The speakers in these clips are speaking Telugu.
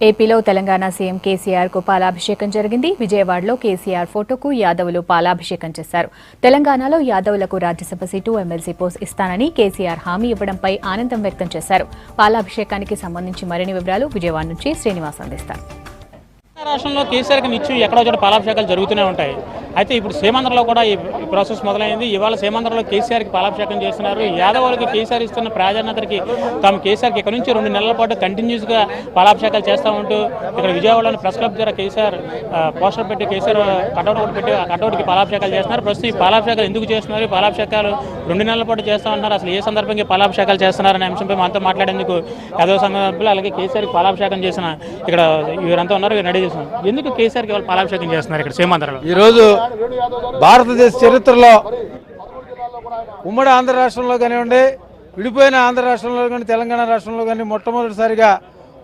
ఏపీలో తెలంగాణ సీఎం కేసీఆర్ కు పాలాభిషేకం జరిగింది. విజయవాడలో కేసీఆర్ ఫోటోకు యాదవులు పాలాభిషేకం చేశారు. తెలంగాణలో యాదవులకు రాజ్యసభ సీటు, ఎమ్మెల్సీ పోస్ట్ ఇస్తానని కేసీఆర్ హామీ ఇవ్వడంపై ఆనందం వ్యక్తం చేశారు. పాలాభిషేకానికి సంబంధించి మరిన్ని వివరాలు విజయవాడ నుంచి శ్రీనివాస్ అందిస్తారు. రాష్ట్రంలో కేసీఆర్కి నిత్యం ఎక్కడో చోట పాలాభిషేకాలు జరుగుతూనే ఉంటాయి. అయితే ఇప్పుడు సీమాంధ్రలో కూడా ఈ ప్రాసెస్ మొదలైంది. ఇవాళ సీమాంధ్రలో కేసీఆర్కి పాలాభిషేకం చేస్తున్నారు. యాదవులకి కేసీఆర్ ఇస్తున్న ప్రాధాన్యతకి తాము కేసీఆర్కి ఇక్కడ నుంచి 2 నెలల పాటు కంటిన్యూస్గా పాలాభిషేకాలు చేస్తూ ఉంటూ ఇక్కడ విజయవాడలోని ప్రెస్ క్లబ్ ద్వారా కేసీఆర్ పోస్టర్ పెట్టి కేసీఆర్ కటౌట్ ఒకటి పెట్టి ఆ కటౌట్కి పాలాభిషేకాలు చేస్తున్నారు. ప్రస్తుతం ఈ పాలాభిషేకాలు ఎందుకు చేస్తున్నారు, ఈ పాలాభిషేకాలు 2 నెలల పాటు చేస్తూ ఉంటున్నారు, అసలు ఏ సందర్భంగా పాలాభిషేకాలు చేస్తున్నారనే అంశంపై మనతో మాట్లాడేందుకు యాదవ సంఘ సభ్యులు అలాగే కేసీఆర్కి పాలాభిషేకం చేసిన ఇక్కడ వీరంతా ఉన్నారు. రెడీ చేస్తున్నారు. ఎందుకు కేసీఆర్కి వాళ్ళు పాలాభిషేకం చేస్తున్నారు ఇక్కడ సీమాంధ్రలో? ఈరోజు భారతదేశ చరిత్రలో ఉమ్మడి ఆంధ్ర రాష్ట్రంలో కానివ్వండి, విడిపోయిన ఆంధ్ర రాష్ట్రంలో కానీ తెలంగాణ రాష్ట్రంలో కానీ మొట్టమొదటిసారిగా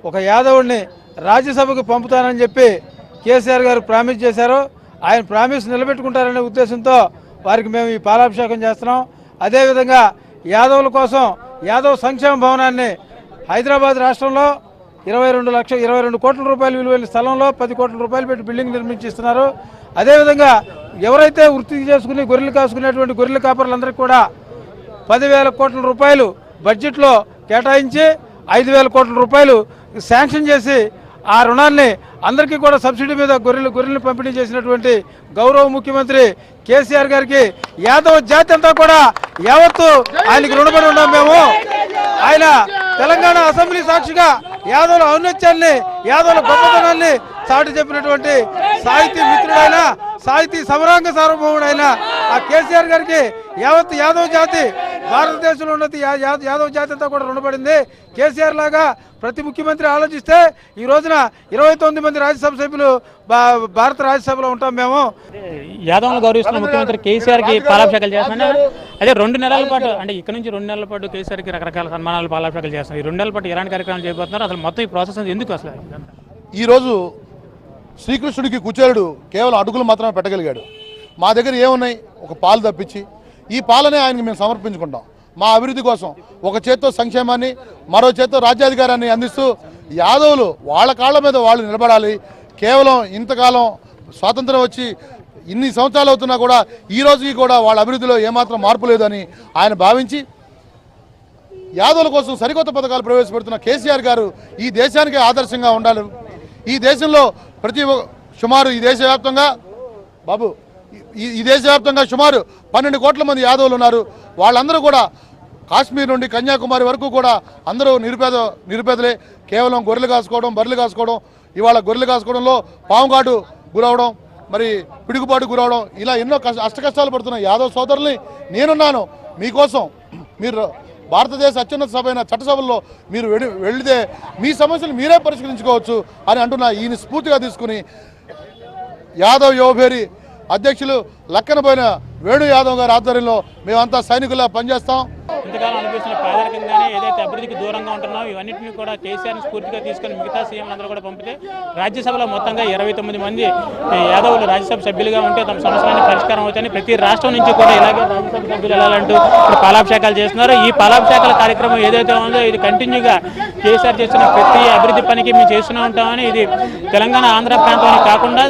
ఒక యాదవుడిని రాజ్యసభకు పంపుతానని చెప్పి కేసీఆర్ గారు ప్రామిస్ చేశారు. ఆయన ప్రామిస్ నిలబెట్టుకుంటారనే ఉద్దేశంతో వారికి మేము ఈ పాలాభిషేకం చేస్తున్నాం. అదేవిధంగా యాదవుల కోసం యాదవ్ సంక్షేమ భవనాన్ని హైదరాబాద్ రాష్ట్రంలో 22 కోట్ల రూపాయల విలువైన స్థలంలో 10 కోట్ల రూపాయలు పెట్టి బిల్డింగ్ నిర్మించిస్తున్నారు. అదేవిధంగా ఎవరైతే వృత్తి చేసుకుని గొర్రెలు కాసుకునేటువంటి గొర్రెల కాపరులందరికీ కూడా 10,000 కోట్ల రూపాయలు బడ్జెట్లో కేటాయించి 5,000 కోట్ల రూపాయలు శాంక్షన్ చేసి ఆ రుణాన్ని అందరికీ కూడా సబ్సిడీ మీద గొర్రెలను పంపిణీ చేసినటువంటి గౌరవ ముఖ్యమంత్రి కేసీఆర్ గారికి యాదవ్ జాతి అంతా కూడా యావత్తు ఆయనకి రుణపడి ఉన్నాం మేము. ఆయన తెలంగాణ అసెంబ్లీ సాక్షిగా యాదవుల ఔన్నత్యాన్ని, యాదవుల గొప్పతనాన్ని చాటి చెప్పినటువంటి సాహితీ మిత్రుడైన, సాహితీ సమరాంగ సార్వభౌముడైన ఆ కేసీఆర్ గారికి యావత్ యాదవ్ జాతి, భారతదేశంలో ఉన్నది యాదవ్ జాతి అంతా కూడా రుణపడింది. కేసీఆర్ లాగా ప్రతి ముఖ్యమంత్రి ఆలోచిస్తే ఈ రోజున 29 మంది రాజ్యసభ సభ్యులు భారత రాజ్యసభలో ఉంటాం మేము. యాదవ్ను గౌరవిస్తున్న ముఖ్యమంత్రి కేసీఆర్కి పాలాభిషేకాలు చేస్తున్నారు. అదే 2 నెలల పాటు, అంటే ఇక్కడ నుంచి 2 నెలల పాటు కేసీఆర్కి రకరకాల సన్మానాలు పాలాభిషేకాలు చేస్తున్నారు. ఈ 2 నెలల పాటు ఎలాంటి కార్యక్రమాలు చేయబోతున్నారు, అసలు మొత్తం ఈ ప్రాసెస్ ఎందుకు? అసలు ఈరోజు శ్రీకృష్ణుడికి కుచేలుడు కేవలం అడుగులు మాత్రమే పెట్టగలిగాడు. మా దగ్గర ఏమున్నాయి? ఒక పాలు తప్పించి ఈ పాలనే ఆయనకి మేము సమర్పించుకుంటాం. మా అభివృద్ధి కోసం ఒక చేత్తో సంక్షేమాన్ని, మరో చేత్తో రాజ్యాధికారాన్ని అందిస్తూ యాదవులు వాళ్ళ కాళ్ళ మీద వాళ్ళు నిలబడాలి. కేవలం ఇంతకాలం స్వాతంత్రం వచ్చి ఇన్ని సంవత్సరాలు అవుతున్నా కూడా ఈ రోజుకి కూడా వాళ్ళ అభివృద్ధిలో ఏమాత్రం మార్పు లేదని ఆయన భావించి యాదవుల కోసం సరికొత్త పథకాలు ప్రవేశపెడుతున్న కేసీఆర్ గారు ఈ దేశానికి ఆదర్శంగా ఉండాలి. ఈ దేశంలో సుమారు ఈ దేశవ్యాప్తంగా సుమారు 12 కోట్ల మంది యాదవులు ఉన్నారు. వాళ్ళందరూ కూడా కాశ్మీర్ నుండి కన్యాకుమారి వరకు కూడా అందరూ నిరుపేదలే. కేవలం గొర్రెలు కాసుకోవడం, బర్రెలు కాసుకోవడం, ఇవాళ గొర్రెలు కాసుకోవడంలో పాముగాటు గురవడం, మరి పిడుగుబాటు గురవడం, ఇలా ఎన్నో అష్టకష్టాలు పడుతున్న యాదవ్ సోదరుల్ని నేనున్నాను మీకోసం. మీరు భారతదేశ అత్యున్నత సభ అయిన చట్టసభల్లో మీరు వెళితే మీ సమస్యలు మీరే పరిష్కరించుకోవచ్చు అని అంటున్న ఈయన స్ఫూర్తిగా తీసుకుని యాదవ్ యువభేరి అధ్యక్షులు లక్కనపోయిన వేణు యాదవ్ గారి ఆధ్వర్యంలో మేమంతా సైనికుల్లా పనిచేస్తాం. ఇంతకాలం అనిపిస్తున్న పేదరికంగానే ఏదైతే అభివృద్ధికి దూరంగా ఉంటున్నామో ఇవన్నింటినీ కూడా కేసీఆర్ని స్ఫూర్తిగా తీసుకొని మిగతా సీఎంలందరూ కూడా పంపితే రాజ్యసభలో మొత్తంగా 29 మంది యాదవులు రాజ్యసభ సభ్యులుగా ఉంటే తమ సమస్యలన్నీ పరిష్కారం అవుతాయని ప్రతి రాష్ట్రం నుంచి కూడా ఇలాగే రాజ్యసభ సభ్యులు వెళ్ళాలంటూ పాలాభిషేకాలు చేస్తున్నారు. ఈ పాలాభిషేకాల కార్యక్రమం ఏదైతే ఉందో ఇది కంటిన్యూగా కేసీఆర్ చేస్తున్న ప్రతి అభివృద్ధి పనికి మేము చేస్తూనే ఉంటామని, ఇది తెలంగాణ ఆంధ్ర ప్రాంతానికి కాకుండా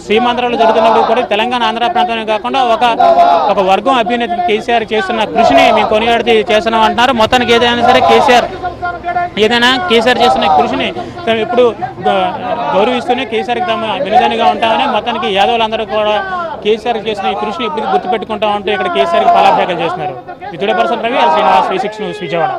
సీమాంధ్రలో జరుగుతున్నప్పుడు కూడా తెలంగాణ ఆంధ్ర ప్రాంతానికి కాకుండా ఒక వర్గం అభ్యున్నతి కేసీఆర్ చేస్తున్న కృషిని మేము కొనియాడితే చేస్తున్నాం అంటున్నారు. మొత్తానికి ఏదైనా సరే కేసీఆర్ చేస్తున్న కృషిని తను ఎప్పుడు గౌరవిస్తూనే కేసీఆర్కి తమ వినదానిగా ఉంటామని, మొత్తానికి యాదవులందరూ కూడా కేసీఆర్ చేసిన ఈ కృషిని ఎప్పుడు గుర్తుపెట్టుకుంటామంటూ ఇక్కడ కేసీఆర్కి పాలాభిషేకాలు చేస్తున్నారు. Vijayawada person Ravi, Srinivas, V6 news, Vijayawada.